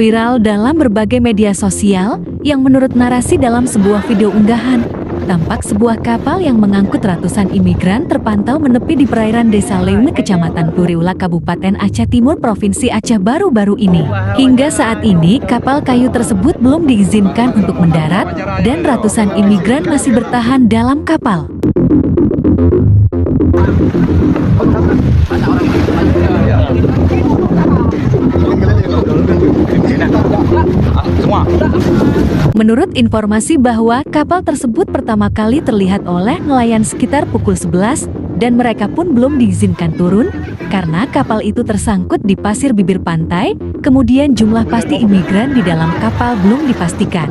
viral dalam berbagai media sosial yang menurut narasi dalam sebuah video unggahan, tampak sebuah kapal yang mengangkut ratusan imigran terpantau menepi di perairan Desa Leune, Kecamatan Puriula, Kabupaten Aceh Timur, Provinsi Aceh baru-baru ini. Hingga saat ini, kapal kayu tersebut belum diizinkan untuk mendarat dan ratusan imigran masih bertahan dalam kapal. Menurut informasi bahwa kapal tersebut pertama kali terlihat oleh nelayan sekitar pukul 11 dan mereka pun belum diizinkan turun karena kapal itu tersangkut di pasir bibir pantai, kemudian jumlah pasti imigran di dalam kapal belum dipastikan.